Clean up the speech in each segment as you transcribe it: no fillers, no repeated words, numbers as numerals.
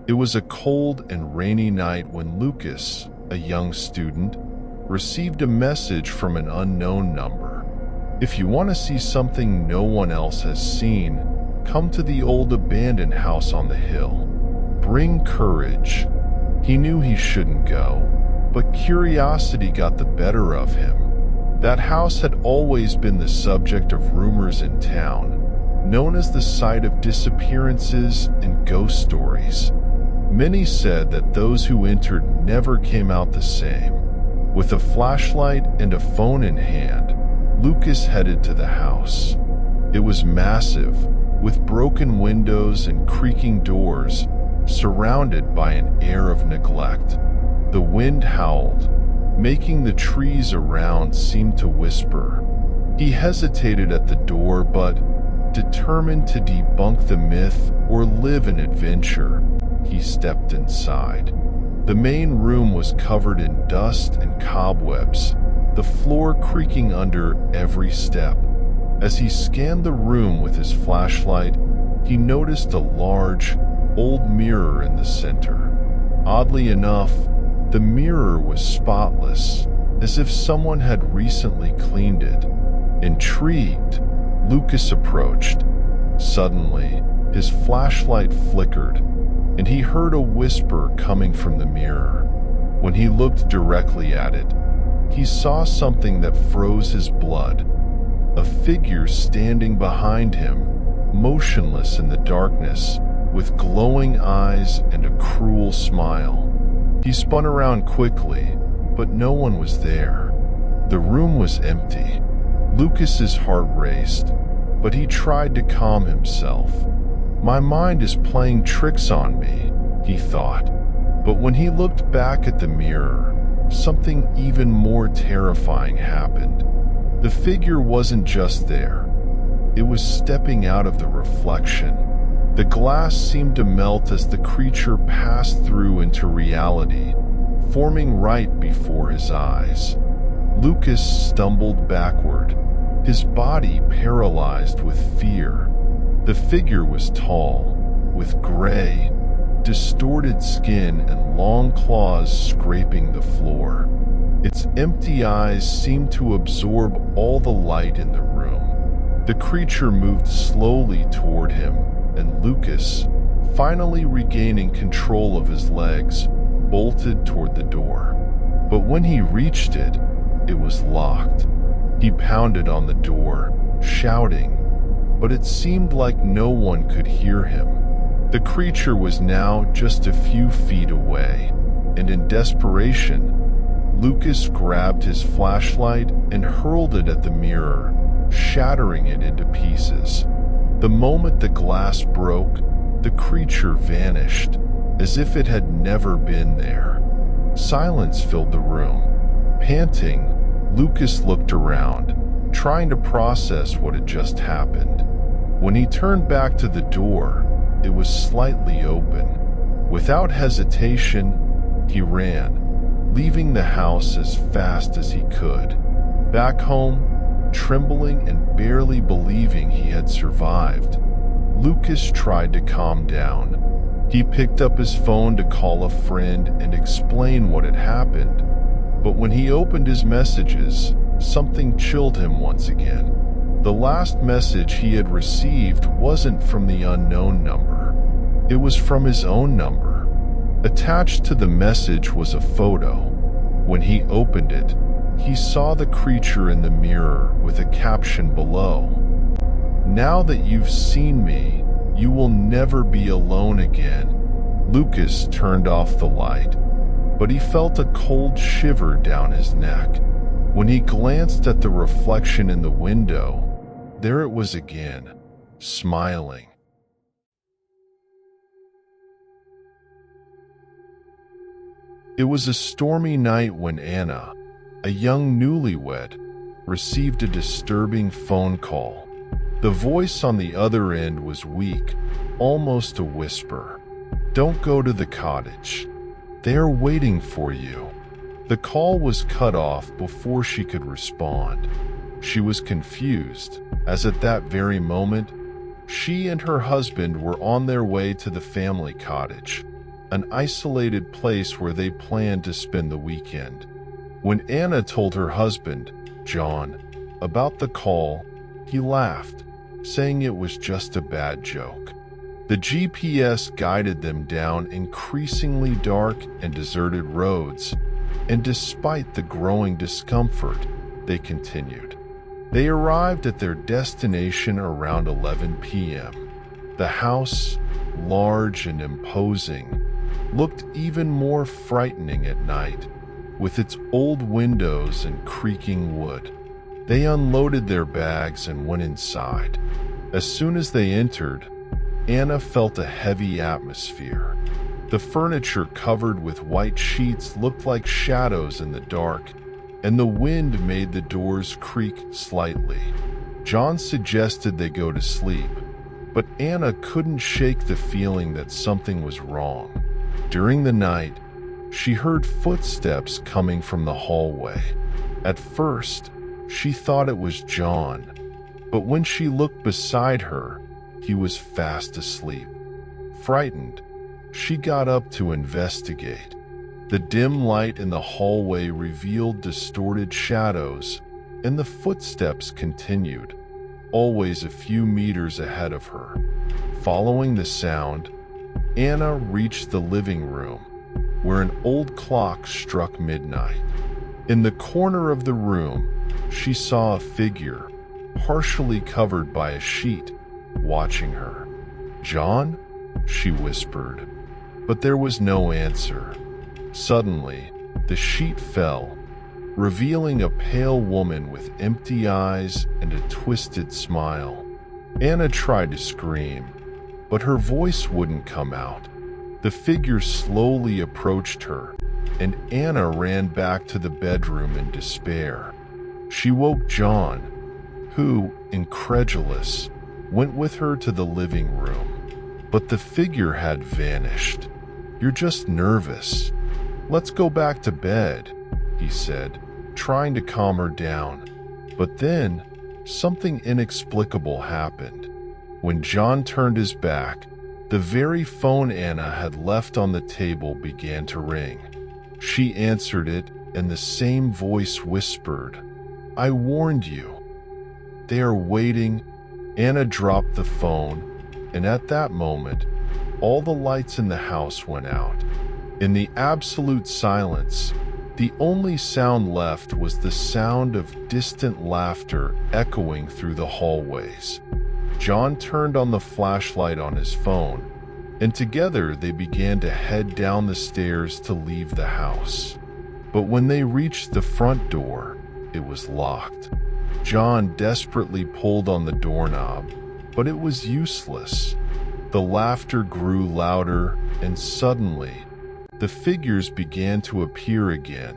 It was a cold and rainy night when Lucas, a young student, received a message from an unknown number. If you want to see something no one else has seen, come to the old abandoned house on the hill. Bring courage. He knew he shouldn't go, but curiosity got the better of him. That house had always been the subject of rumors in town, known as the site of disappearances and ghost stories. Many said that those who entered never came out the same. With a flashlight and a phone in hand, Lucas headed to the house. It was massive, with broken windows and creaking doors, surrounded by an air of neglect. The wind howled, making the trees around seem to whisper. He hesitated at the door, but, determined to debunk the myth or live an adventure, he stepped inside. The main room was covered in dust and cobwebs, the floor creaking under every step. As he scanned the room with his flashlight, he noticed a large, old mirror in the center. Oddly enough, the mirror was spotless, as if someone had recently cleaned it. Intrigued, Lucas approached. Suddenly, his flashlight flickered, and he heard a whisper coming from the mirror. When he looked directly at it, he saw something that froze his blood. A figure standing behind him, motionless in the darkness, with glowing eyes and a cruel smile. He spun around quickly, but no one was there. The room was empty. Lucas's heart raced, but he tried to calm himself. My mind is playing tricks on me, he thought. But when he looked back at the mirror, something even more terrifying happened. The figure wasn't just there. It was stepping out of the reflection. The glass seemed to melt as the creature passed through into reality, forming right before his eyes. Lucas stumbled backward, his body paralyzed with fear. The figure was tall, with gray, distorted skin and long claws scraping the floor. Its empty eyes seemed to absorb all the light in the room. The creature moved slowly toward him, and Lucas, finally regaining control of his legs, bolted toward the door. But when he reached it, it was locked. He pounded on the door, shouting, but it seemed like no one could hear him. The creature was now just a few feet away, and in desperation, Lucas grabbed his flashlight and hurled it at the mirror, shattering it into pieces. The moment the glass broke, the creature vanished, as if it had never been there. Silence filled the room. Panting, Lucas looked around, trying to process what had just happened. When he turned back to the door, it was slightly open. Without hesitation, he ran, leaving the house as fast as he could. Back home, trembling and barely believing he had survived, Lucas tried to calm down. He picked up his phone to call a friend and explain what had happened. But when he opened his messages, something chilled him once again. The last message he had received wasn't from the unknown number. It was from his own number. Attached to the message was a photo. When he opened it, he saw the creature in the mirror with a caption below. "Now that you've seen me, you will never be alone again." Lucas turned off the light, but he felt a cold shiver down his neck. When he glanced at the reflection in the window, there it was again, smiling. It was a stormy night when Anna, a young newlywed, received a disturbing phone call. The voice on the other end was weak, almost a whisper. "Don't go to the cottage. They are waiting for you." The call was cut off before she could respond. She was confused, as at that very moment, she and her husband were on their way to the family cottage. an isolated place where they planned to spend the weekend. When Anna told her husband, John, about the call, he laughed, saying it was just a bad joke. The GPS guided them down increasingly dark and deserted roads, and despite the growing discomfort, they continued. They arrived at their destination around 11 p.m. The house, large and imposing, looked even more frightening at night, with its old windows and creaking wood. They unloaded their bags and went inside. As soon as they entered, Anna felt a heavy atmosphere. The furniture covered with white sheets looked like shadows in the dark, and the wind made the doors creak slightly. John suggested they go to sleep, but Anna couldn't shake the feeling that something was wrong. During the night, she heard footsteps coming from the hallway. At first, she thought it was John, but when she looked beside her, he was fast asleep. Frightened, she got up to investigate. The dim light in the hallway revealed distorted shadows, and the footsteps continued, always a few meters ahead of her. Following the sound, Anna reached the living room, where an old clock struck midnight. In the corner of the room, she saw a figure, partially covered by a sheet, watching her. "John?" she whispered, but there was no answer. Suddenly, the sheet fell, revealing a pale woman with empty eyes and a twisted smile. Anna tried to scream, but her voice wouldn't come out. The figure slowly approached her, and Anna ran back to the bedroom in despair. She woke John, who, incredulous, went with her to the living room. But the figure had vanished. "You're just nervous. Let's go back to bed," he said, trying to calm her down. But then, something inexplicable happened. When John turned his back, the very phone Anna had left on the table began to ring. She answered it, and the same voice whispered, "I warned you. They are waiting." Anna dropped the phone, and at that moment, all the lights in the house went out. In the absolute silence, the only sound left was the sound of distant laughter echoing through the hallways. John turned on the flashlight on his phone, and together they began to head down the stairs to leave the house. But when they reached the front door, it was locked. John desperately pulled on the doorknob, but it was useless. The laughter grew louder, and suddenly, the figures began to appear again,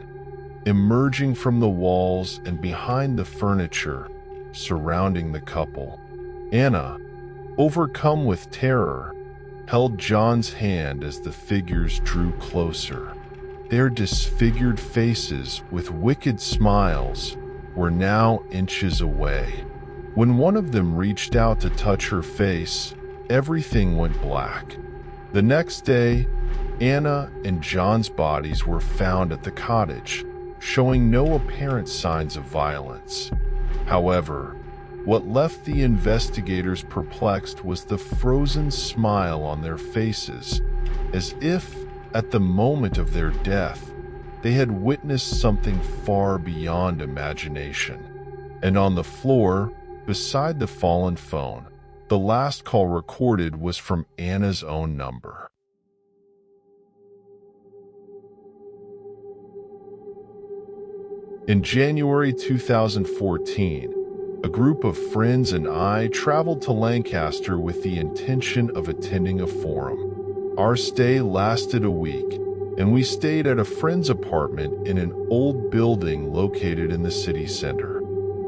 emerging from the walls and behind the furniture surrounding the couple. Anna, overcome with terror, held John's hand as the figures drew closer. Their disfigured faces with wicked smiles were now inches away. When one of them reached out to touch her face, everything went black. The next day, Anna and John's bodies were found at the cottage, showing no apparent signs of violence. However, what left the investigators perplexed was the frozen smile on their faces, as if, at the moment of their death, they had witnessed something far beyond imagination. And on the floor, beside the fallen phone, the last call recorded was from Anna's own number. In January 2014, a group of friends and I traveled to Lancaster with the intention of attending a forum. Our stay lasted a week, and we stayed at a friend's apartment in an old building located in the city center.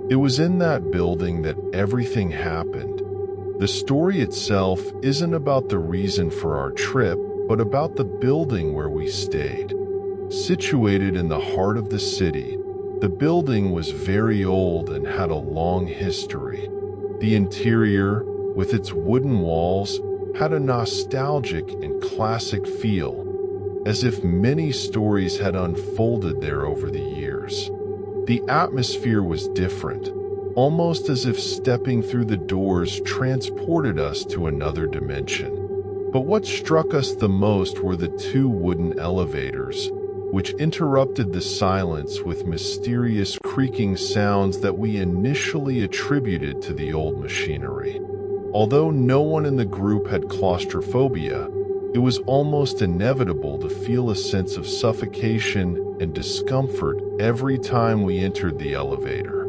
It was in that building that everything happened. The story itself isn't about the reason for our trip, but about the building where we stayed. Situated in the heart of the city, the building was very old and had a long history. The interior, with its wooden walls, had a nostalgic and classic feel, as if many stories had unfolded there over the years. The atmosphere was different, almost as if stepping through the doors transported us to another dimension. But what struck us the most were the two wooden elevators, which interrupted the silence with mysterious creaking sounds that we initially attributed to the old machinery. Although no one in the group had claustrophobia, it was almost inevitable to feel a sense of suffocation and discomfort every time we entered the elevator.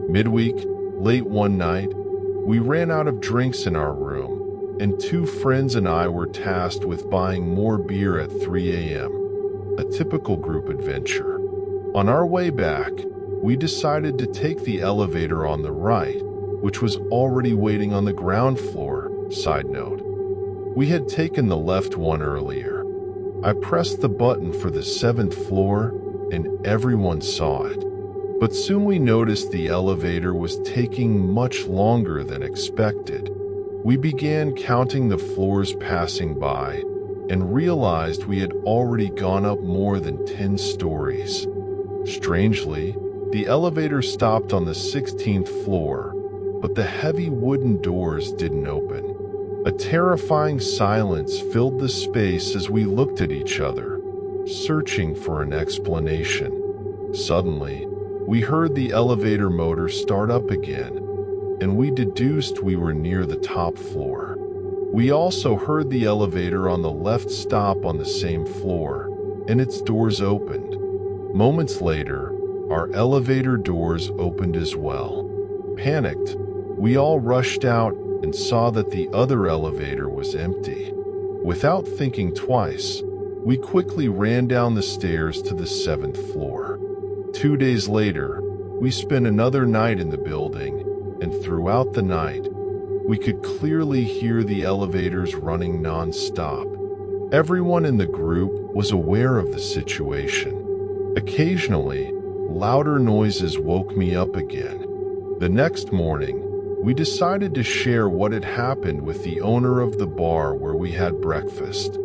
Midweek, late one night, we ran out of drinks in our room, and two friends and I were tasked with buying more beer at 3 a.m., a typical group adventure. On our way back, we decided to take the elevator on the right, which was already waiting on the ground floor. Side note, we had taken the left one earlier. I pressed the button for the 7th floor, and everyone saw it. But soon we noticed the elevator was taking much longer than expected. We began counting the floors passing by and realized we had already gone up more than 10 stories. Strangely, the elevator stopped on the 16th floor, but the heavy wooden doors didn't open. A terrifying silence filled the space as we looked at each other, searching for an explanation. Suddenly, we heard the elevator motor start up again, and we deduced we were near the top floor. We also heard the elevator on the left stop on the same floor, and its doors opened. Moments later, our elevator doors opened as well. Panicked, we all rushed out and saw that the other elevator was empty. Without thinking twice, we quickly ran down the stairs to the 7th floor. 2 days later, we spent another night in the building, and throughout the night, we could clearly hear the elevators running non-stop. Everyone in the group was aware of the situation. Occasionally, louder noises woke me up again. The next morning, we decided to share what had happened with the owner of the bar where we had breakfast.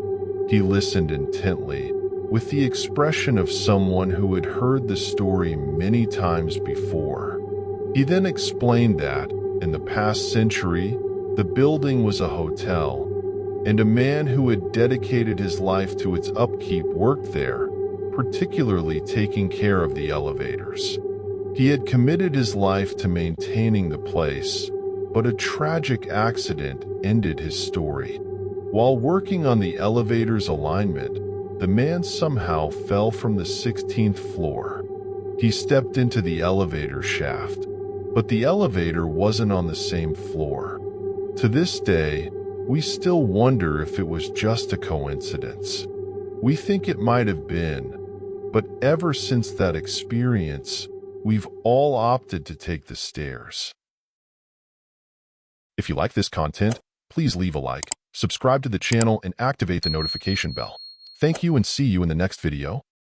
He listened intently, with the expression of someone who had heard the story many times before. He then explained that, in the past century, the building was a hotel, and a man who had dedicated his life to its upkeep worked there, particularly taking care of the elevators. He had committed his life to maintaining the place, but a tragic accident ended his story. While working on the elevator's alignment, the man somehow fell from the 16th floor. He stepped into the elevator shaft, but the elevator wasn't on the same floor. To this day, we still wonder if it was just a coincidence. We think it might have been, but ever since that experience, we've all opted to take the stairs. If you like this content, please leave a like, subscribe to the channel, and activate the notification bell. Thank you and see you in the next video.